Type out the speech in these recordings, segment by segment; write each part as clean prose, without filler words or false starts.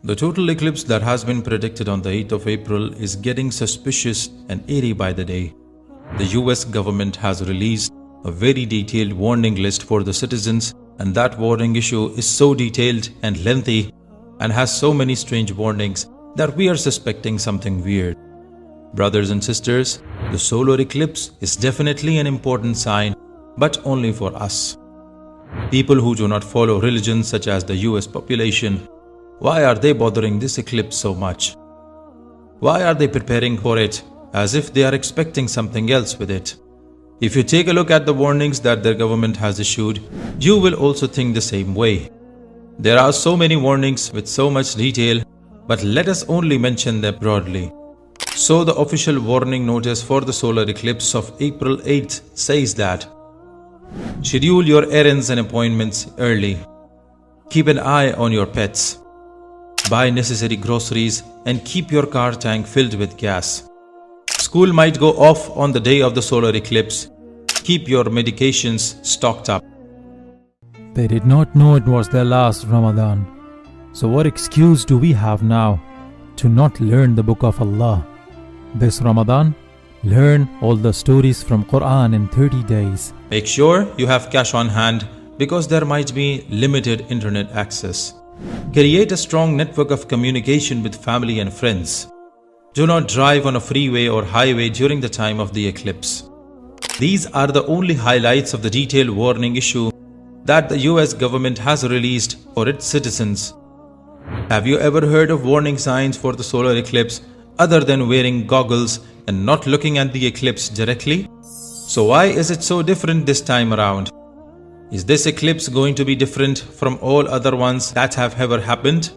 The total eclipse that has been predicted on the 8th of April is getting suspicious and eerie by the day. The US government has released a very detailed warning list for the citizens, and that warning issue is so detailed and lengthy and has so many strange warnings that we are suspecting something weird. Brothers and sisters, the solar eclipse is definitely an important sign, but only for us. People who do not follow religions such as the US population, why are they bothering this eclipse so much? Why are they preparing for it as if they are expecting something else with it? If you take a look at the warnings that their government has issued, you will also think the same way. There are so many warnings with so much detail, but let us only mention them broadly. So the official warning notice for the solar eclipse of April 8th says that schedule your errands and appointments early. Keep an eye on your pets. Buy necessary groceries and keep your car tank filled with gas. School might go off on the day of the solar eclipse. Keep your medications stocked up. They did not know it was their last Ramadan. So what excuse do we have now to not learn the book of Allah? This Ramadan, learn all the stories from Quran in 30 days. Make sure you have cash on hand because there might be limited internet access. Create a strong network of communication with family and friends. Do not drive on a freeway or highway during the time of the eclipse. These are the only highlights of the detailed warning issue that the US government has released for its citizens. Have you ever heard of warning signs for the solar eclipse other than wearing goggles and not looking at the eclipse directly? So why is it so different this time around? Is this eclipse going to be different from all other ones that have ever happened?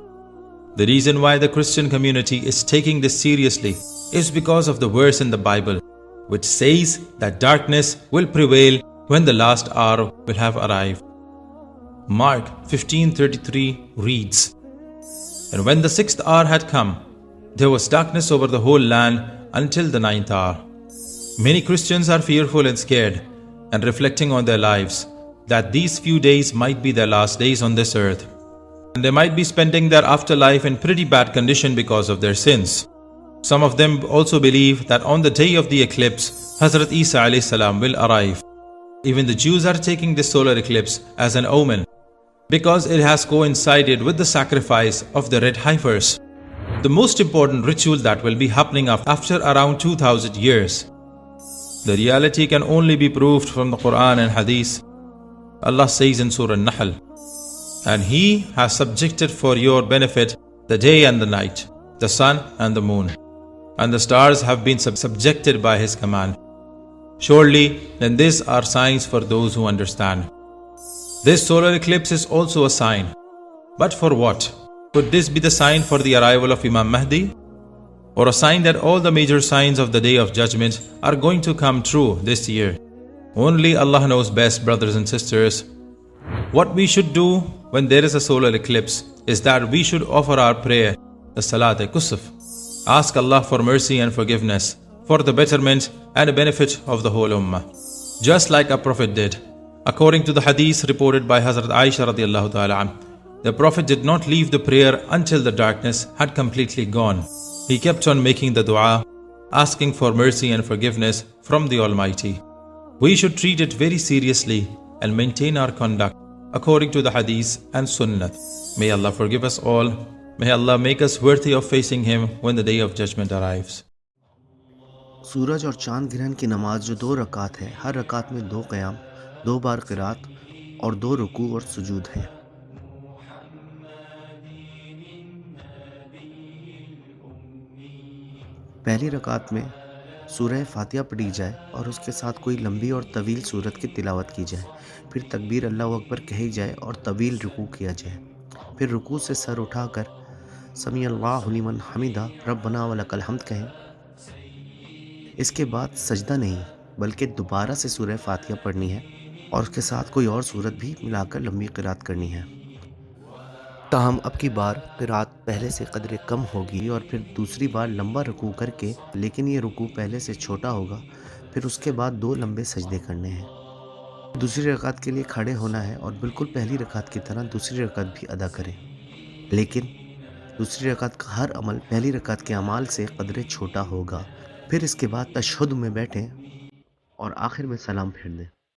The reason why the Christian community is taking this seriously is because of the verse in the Bible, which says that darkness will prevail when the last hour will have arrived. Mark 15:33 reads, "And when the 6th hour had come, there was darkness over the whole land until the 9th hour." Many Christians are fearful and scared and reflecting on their lives that these few days might be their last days on this earth, and they might be spending their afterlife in pretty bad condition because of their sins. Some of them also believe that on the day of the eclipse, Hazrat Isa alayhi salam will arrive. Even the Jews are taking this solar eclipse as an omen because it has coincided with the sacrifice of the red heifers, the most important ritual that will be happening after around 2000 years. The reality can only be proved from the Quran and Hadith. Allah says in Surah Nahl, "And He has subjected for your benefit the day and the night, the sun and the moon, and the stars have been subjected by His command. Surely, then these are signs for those who understand." This solar eclipse is also a sign. But for what? Could this be the sign for the arrival of Imam Mahdi? Or a sign that all the major signs of the Day of Judgment are going to come true this year? Only Allah knows best, brothers and sisters. What we should do when there is a solar eclipse is that we should offer our prayer, the Salat kasoof. Ask Allah for mercy and forgiveness, for the betterment and benefit of the whole Ummah, just like a Prophet did. According to the hadith reported by Hazrat Aisha radiallahu ta'ala anha, the Prophet did not leave the prayer until the darkness had completely gone. He kept on making the dua, asking for mercy and forgiveness from the Almighty. We should treat it very seriously and maintain our conduct according to the hadith and sunnah. May Allah forgive us all. May Allah make us worthy of facing Him when the Day of Judgment arrives. सूरज और चांद ग्रहण की नमाज जो 2 रकात है, हर रकात में 2 क़याम, 2 बार क़िरात और 2 रुकू और सुजूद है। पहली रकात में सूरह फातिहा पढ़ी जाए और उसके साथ कोई लंबी और तवील सूरत की तिलावत की जाए। फिर तकबीर अल्लाहु अकबर कही जाए और तवील रुकू किया जाए। फिर रुकू से सर उठाकर समी अल्लाहु लिमन हमिदा रब्बना व लकल हम्द कहें। इसके बाद सजदा नहीं बल्कि दोबारा से सूरह फातिहा पढ़नी है और उसके साथ कोई और सूरत भी मिलाकर लंबी क़िरात करनी है। ताहम अब की बार क़िरात पहले से कदरे कम होगी और फिर दूसरी बार लंबा रुकू करके, लेकिन ये रुकू पहले से छोटा होगा। फिर उसके बाद 2 लंबे सजदे करने हैं। दूसरी रकात के लिए खड़े होना है और बिल्कुल पहली रकात की तरह दूसरी रकात भी अदा करें, लेकिन دوسری رکعت کا ہر عمل پہلی رکعت کے اعمال سے قدرے چھوٹا ہوگا. پھر اس کے بعد تشہد میں بیٹھیں اور آخر میں سلام پھیر دیں.